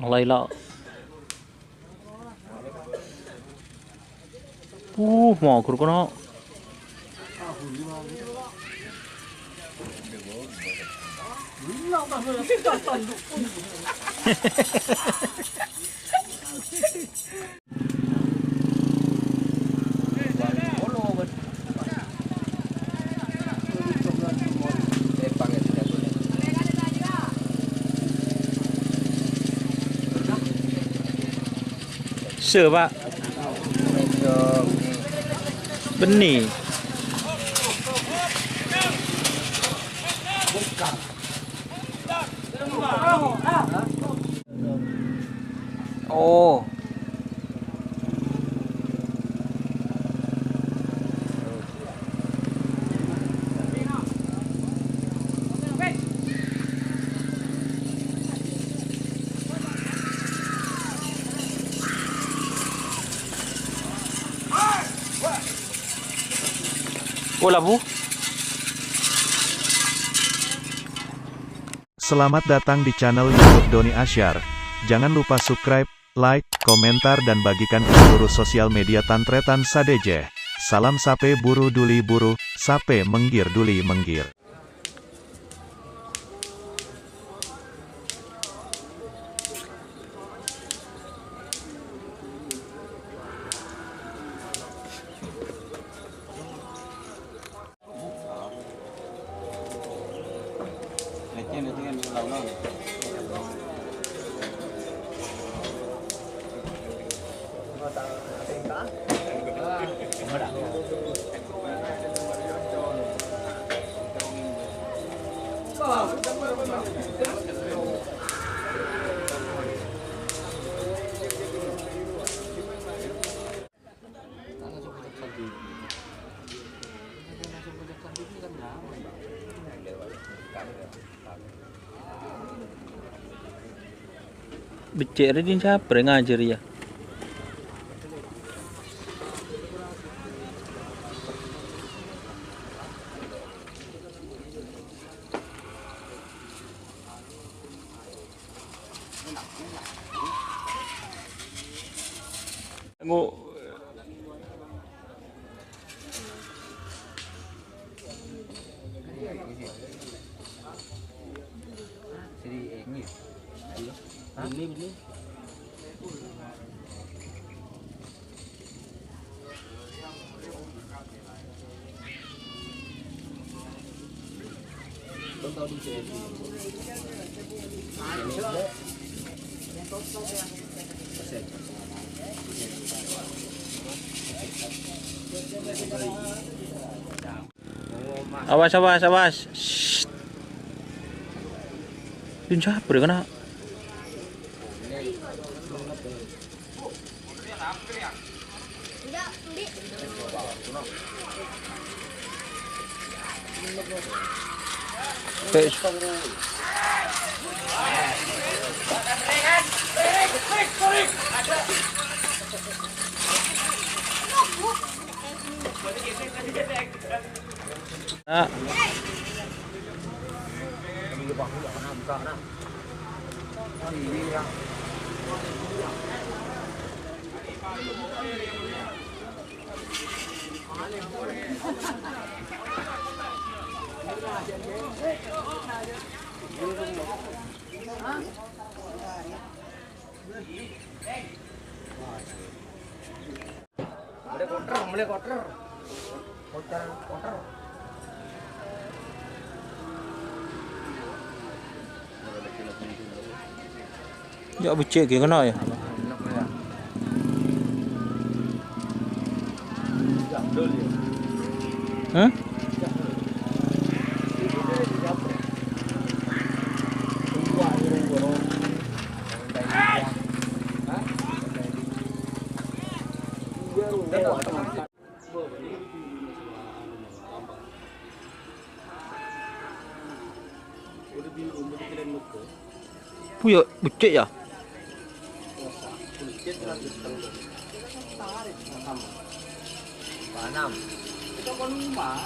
Alay la. Mau kur kono. Sure Pak. Benih. Oh. Oh labu. Selamat datang di channel YouTube Doni Asyar. Jangan lupa subscribe, like, komentar dan bagikan ke seluruh sosial media Tantretan Sadeje. Salam sape buru duli buru, sape menggir duli menggir. Becek din siapa yang ngajar ya? Ngu Ini. Tahu di sini. Awas awas awas. Shh. Din siapa yang kena? Nah. Boleh kotor. Kotor. Ya becek ke kena ya? Hah? Puya becek ya? Panam. Itu kon rumah.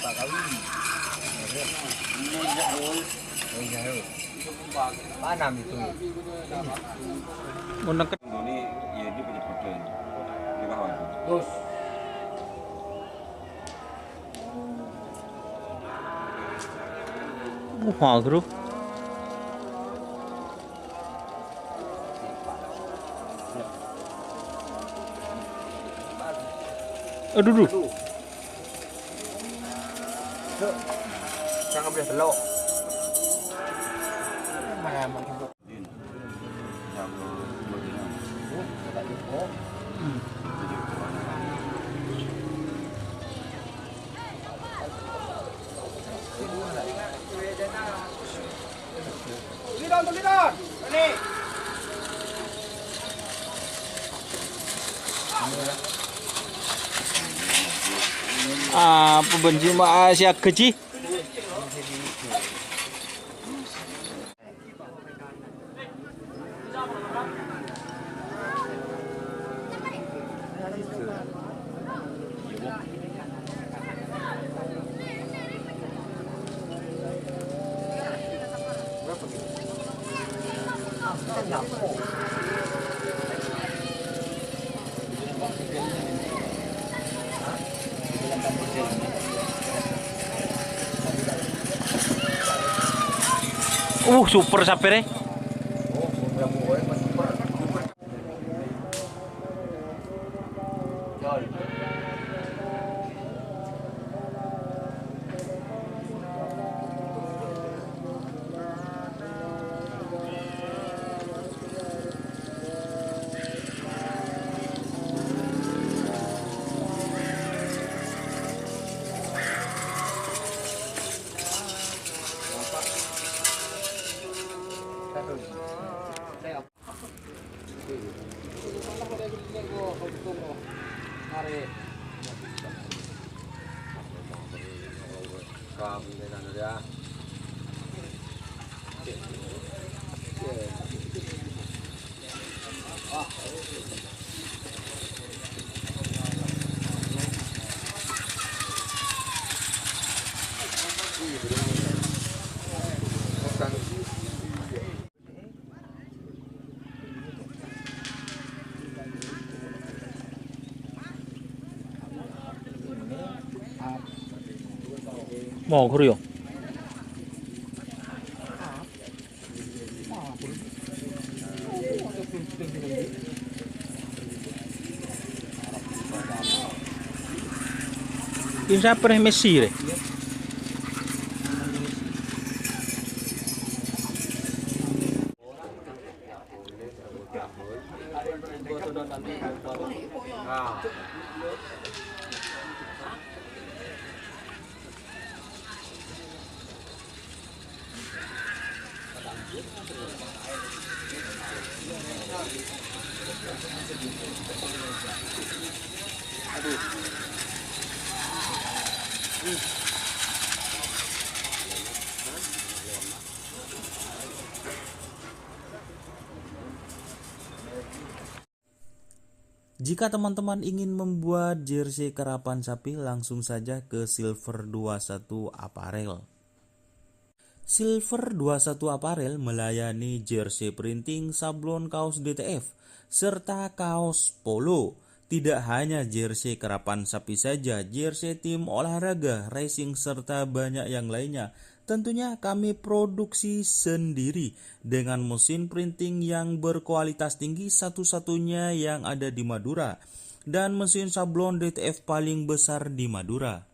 Pak kawin. Ini jauh. Panam itu. Undang ke Ini ya dia punya foto di bawah itu. Terus magro. Aduh. jangan boleh belok. Mana mau jemput? Jago begini. Tak jemput. Jadi Tulidon. Ini. Pembenci Asia kecil. Super sapere. Mau 그래요. Ini siapa yang Messi deh? Jika teman-teman ingin membuat jersey karapan sapi, langsung saja ke Silver 21 Apparel. Silver 21 Apparel melayani jersey printing, sablon kaos DTF, serta kaos polo. Tidak hanya jersey karapan sapi saja, jersey tim olahraga, racing, serta banyak yang lainnya. Tentunya kami produksi sendiri dengan mesin printing yang berkualitas tinggi, satu-satunya yang ada di Madura, dan mesin sablon DTF paling besar di Madura.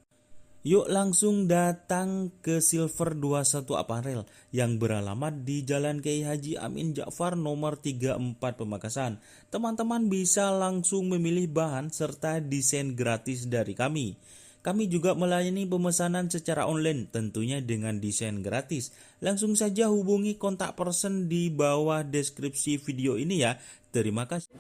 Yuk langsung datang ke Silver 21 Apparel yang beralamat di Jalan Kiai Haji Amin Ja'far nomor 34 Pamekasan. Teman-teman bisa langsung memilih bahan serta desain gratis dari kami. Kami juga melayani pemesanan secara online, tentunya dengan desain gratis. Langsung saja hubungi kontak person di bawah deskripsi video ini ya. Terima kasih.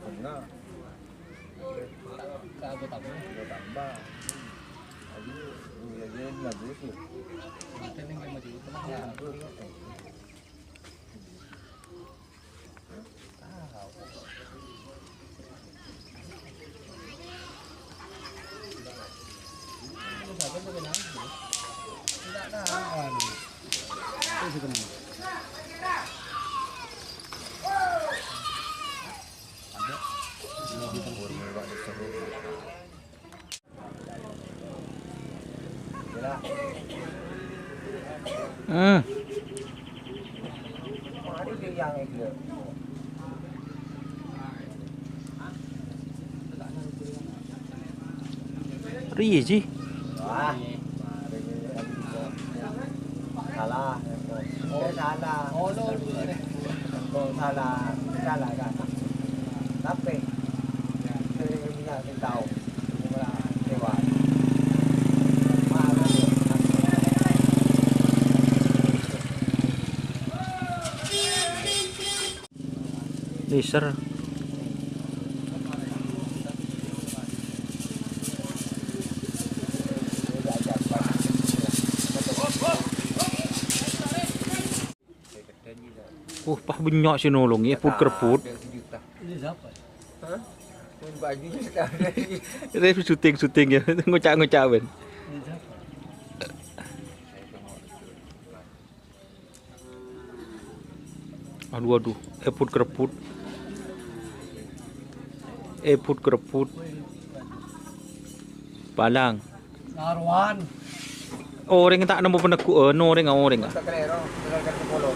Tidak ada. Mari dia yang dia. Ri sih. Wah. Salah. Oh salah. Oh no. Oh salah. Salah kan. Tapi dia tidak tahu. Mula dewa. Laser. Pah banyak sih nolong ya, put kerput. Ini siapa? Hah? Bajunya sekarang. Ini syuting ya, ngocak-ngocak ben. Ini siapa? Aduh, put kerput. Put kerput. Palang. Narwan. Orang tak nemu peneku, orang. Tak kira, tak kira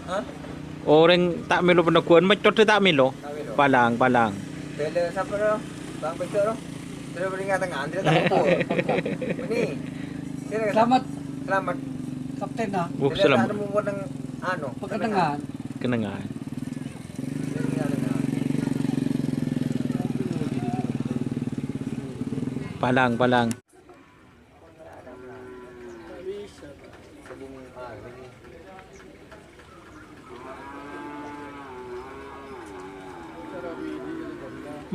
Hah? Orang tak melo penekuan, macam tu tak melo. Palang. Bela siapa tu? Bang Peter tu? Dia beringat tangan, dia tak apa. Ini. Selamat. Kapten dah. Selamat. Dia tak ada membuat Kenangan. Palang.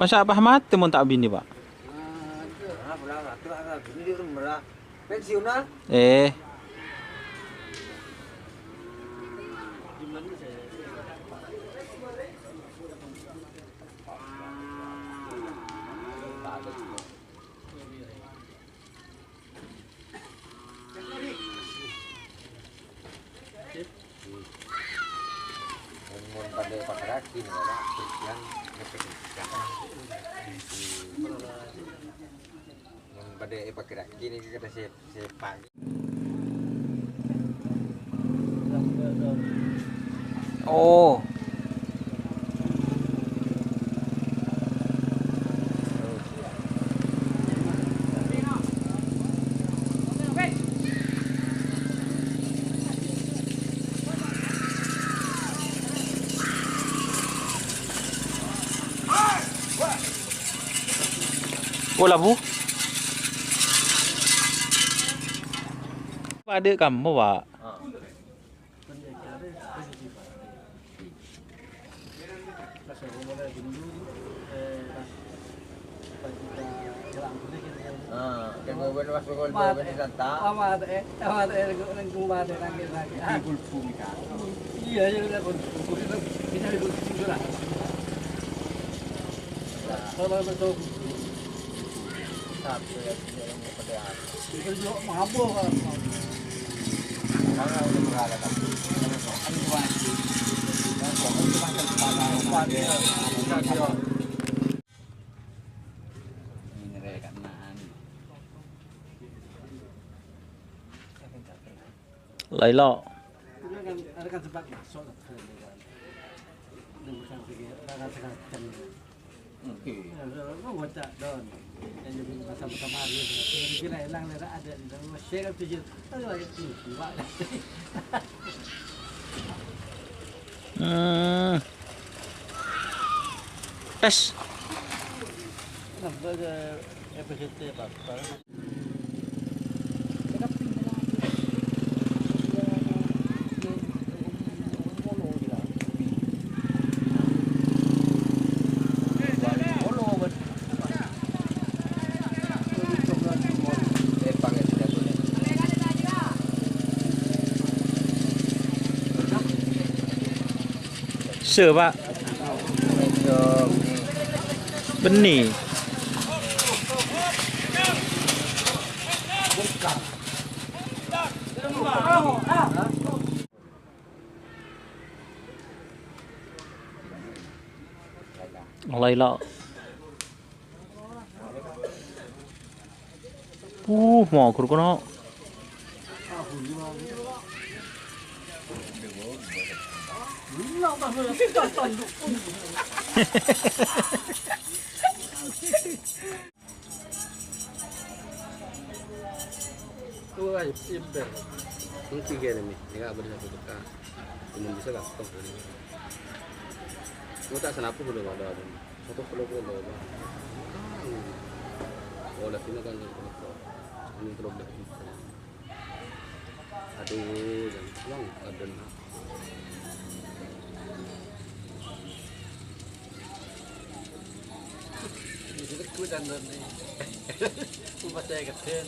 Masa Pak Ahmad temun tak bini, Pak? Pensiun lah. Pandai pakai kaki nih, yang pada pakai kaki ini kita sepak. Oh. Oh labu. Ada kamu, Pak. Lấy lọ. Tes. Sure, Pak. Benih. Laila. Mau kur kono. Tuh aja simpen. Mungkin gini nih, nggak bersatu kita. Belum bisa nggak stop ini. Mau tak senapu belum ada. Satu pulau ada. Oh, lihat ini kan ini terus dah. Aduh, jangan pulang ada. Ini kita kudan nih. Cuma saya keten.